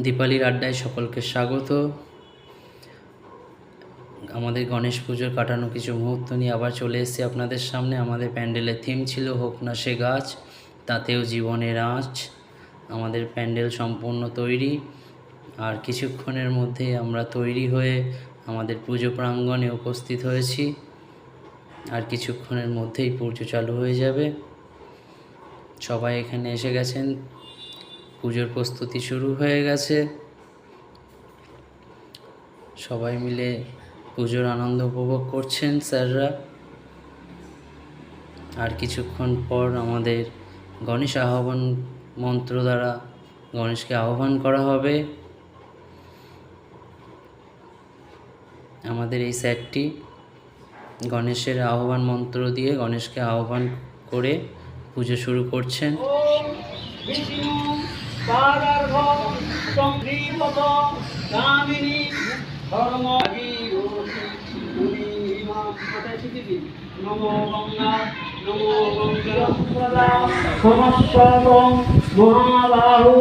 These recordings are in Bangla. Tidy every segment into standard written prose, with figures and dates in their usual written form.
দীপালির আড্ডায় সকলকে স্বাগত। আমাদের গণেশ পুজোর কাটানো কিছু মুহূর্ত নিয়ে আবার চলে এসেছি আপনাদের সামনে। আমাদের প্যান্ডেলের থিম ছিল হোক না সে গাছ, তাতেও জীবনের আঁচ। আমাদের প্যান্ডেল সম্পূর্ণ তৈরি, আর কিছুক্ষণের মধ্যেই আমরা তৈরি হয়ে আমাদের পুজো প্রাঙ্গণে উপস্থিত হয়েছি। আর কিছুক্ষণের মধ্যেই পুজো চালু হয়ে যাবে। সবাই এখানে এসে গেছেন, পুজোর প্রস্তুতি শুরু হয়ে গেছে। সবাই মিলে পুজোর আনন্দ উপভোগ করছেন স্যাররা। আর কিছুক্ষণ পর আমাদের গণেশ আহ্বান মন্ত্র দ্বারা গণেশকে আহ্বান করা হবে। আমাদের এই স্যারটি গণেশের আহ্বান মন্ত্র দিয়ে গণেশকে আহ্বান করে পুজো শুরু করছেন। নমো গঙ্গা নমো গঙ্গা মহাবাহু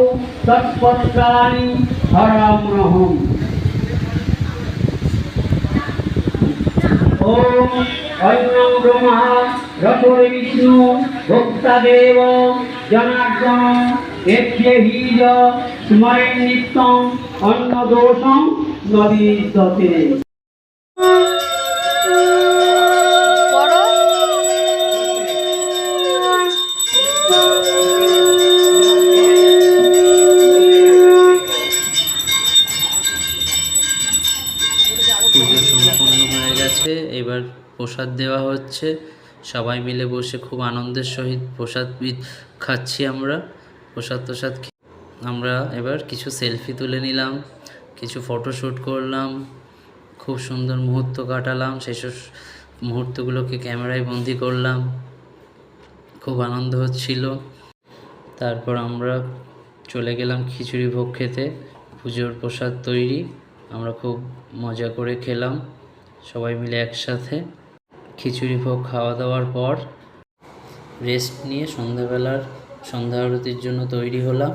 তৎপত্রাণি হরমহম। ওম অন্নং ব্রহ্মা রথোরে বিষ্ণু ভক্তাদেব জনার্দন এভ্যেহিজ স্মরেন নিত্যং অন্নদোষং নবিদ্যতে। পুজো সম্পূর্ণ হয়ে গেছে, এবার প্রসাদ দেওয়া হচ্ছে। সবাই মিলে বসে খুব আনন্দের সহিত প্রসাদ খাচ্ছি আমরা। প্রসাদ আমরা এবার কিছু সেলফি তুলে নিলাম, কিছু ফটোশ্যুট করলাম, খুব সুন্দর মুহূর্ত কাটালাম। সেসব মুহূর্তগুলোকে ক্যামেরায় বন্দি করলাম, খুব আনন্দ হচ্ছিল। তারপর আমরা চলে গেলাম খিচুড়ি ভোগ খেতে। পুজোর প্রসাদ তৈরি, আমরা খুব মজা করে খেলাম সবাই মিলে একসাথে। খিচুড়ি ভোগ খাওয়া দাওয়ার পর রেস্ট নিয়ে সন্ধ্যা আরতির জন্য তৈরি হলাম।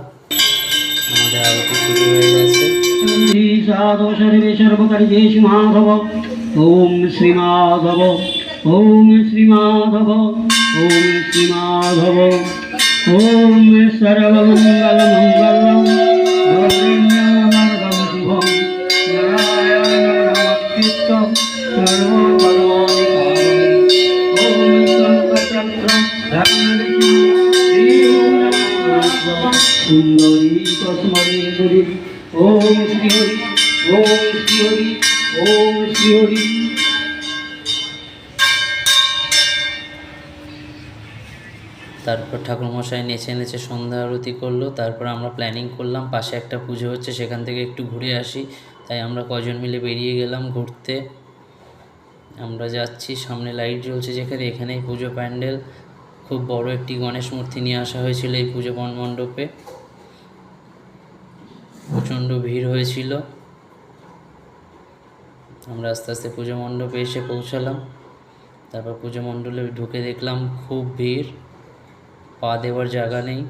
আমাদের আরতি শুরু হয়ে গেছে। ওম শ্রী মাধব ওম শ্রী মাধব ওম শ্রী মাধব ওম সর্বমঙ্গল মঙ্গলম ভদ্রং শুভম নারায়ণ নমস্কৃত্যং সর্বভদ্রাণি ওম সংকটচক্রং সুন্দরী তস্মৈ হরি ওম শ্রী হরি ওম শ্রী হরি ওম শ্রী হরি। তারপর ঠাকুরমশাই নেচে নেচে সন্ধ্যা আরতি করলো। তারপর আমরা প্ল্যানিং করলাম পাশে একটা পুজো হচ্ছে, সেখান থেকে একটু ঘুরে আসি। তাই আমরা কজন মিলে বেরিয়ে গেলাম ঘুরতে। আমরা যাচ্ছি, সামনে লাইট জ্বলছে যেখানে, এখানেই পুজো প্যান্ডেল। খুব বড় একটি গণেশ মূর্তি নিয়ে আসা হয়েছিল এই পুজো মণ্ডপে। প্রচণ্ড ভিড় হয়েছিল। আমরা আস্তে আস্তে পুজো মণ্ডপে এসে পৌঁছালাম। তারপর পুজো মণ্ডপে ঢুকে দেখলাম খুব ভিড়, পা দেওয়ার জায়গা নেই।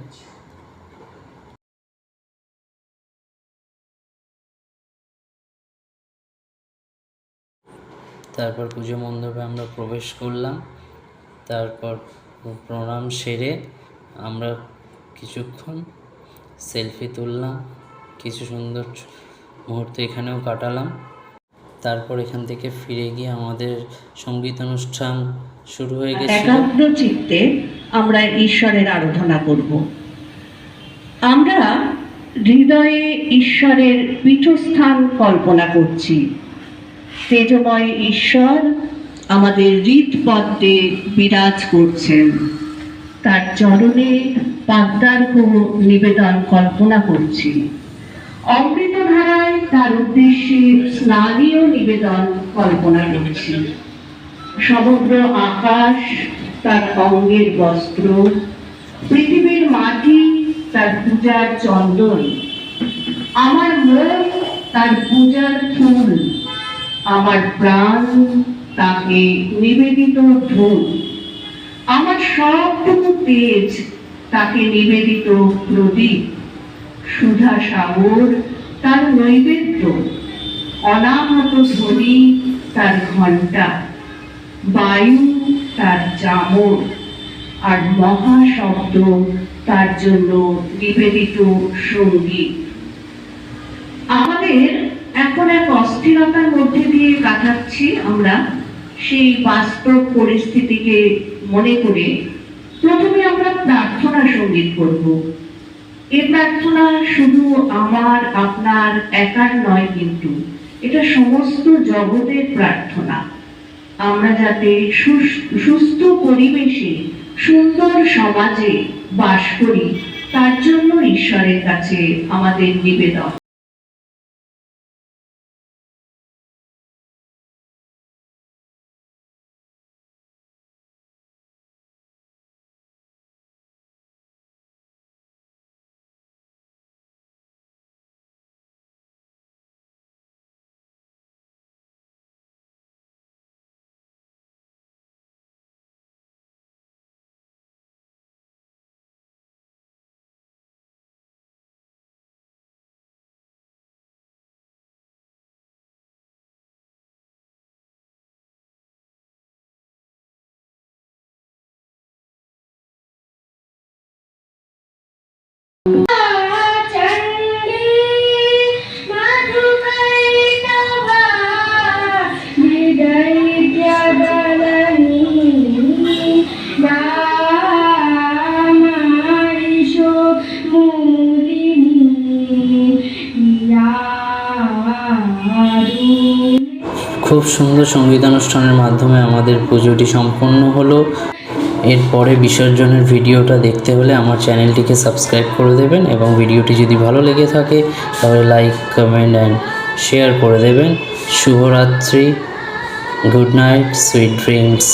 তারপর পুজো মণ্ডপে আমরা প্রবেশ করলাম। তারপর প্রণাম সেরে আমরা কিছুক্ষণ সেলফি তুললাম, কিছু সুন্দর মুহূর্ত এখানেও কাটালাম। তারপর এখান থেকে ফিরে গিয়ে আমাদের সঙ্গীত অনুষ্ঠান শুরু হয়ে গেছে। একাগ্র চিত্তে আমরা ঈশ্বরের আরাধনা করব। আমরা হৃদয়ে ঈশ্বরের পীঠস্থান কল্পনা করছি। তেজময় ঈশ্বর আমাদের হৃদপদ্মে বিরাজ করছেন। তার চরণে পাদ্যার্ঘ নিবেদন কল্পনা করছি। অমৃতধারায় তার উদ্দেশ্যে স্নানীয় নিবেদন কল্পনা করছি। সমগ্র আকাশ তার অঙ্গের বস্ত্র, পৃথিবীর মাটি তার পূজার চন্দন, আমার মন তার পূজার ফুল, আমার প্রাণ তাকে নিবেদিত ধূপ, আমার সবটুকু তেজ তাকে নিবেদিত প্রদীপ। সুধা সাগর তার নৈবেদ্য, অনাহত ধ্বনি তার ঘণ্টা, বায়ু তার চামর, আর মহাশব্দ তার জন্য নিবেদিত সঙ্গীত। আমাদের এখন এক অস্থিরতার মধ্যে দিয়ে কাটাচ্ছি আমরা, সেই বাস্তব পরিস্থিতিকে মনে করে প্রথমে আমরা প্রার্থনা সঙ্গীত করব। এই প্রার্থনা শুধু আমার আপনার একার নয়, কিন্তু এটা সমস্ত জগতের প্রার্থনা। আমরা যাতে সুস্থ পরিবেশে সুন্দর সমাজে বাস করি, তার জন্য ঈশ্বরের কাছে আমাদের নিবেদন। খুব সুন্দর সঙ্গীতানুষ্ঠানের মাধ্যমে আমাদের পুজোটি সম্পন্ন হলো। এরপরে বিসর্জনের ভিডিওটা দেখতে হলে আমার চ্যানেলটিকে সাবস্ক্রাইব করে দেবেন, এবং ভিডিওটি যদি ভালো লেগে থাকে তাহলে লাইক, কমেন্ট অ্যান্ড শেয়ার করে দেবেন। শুভরাত্রি, গুড নাইট, সুইট ড্রিমস।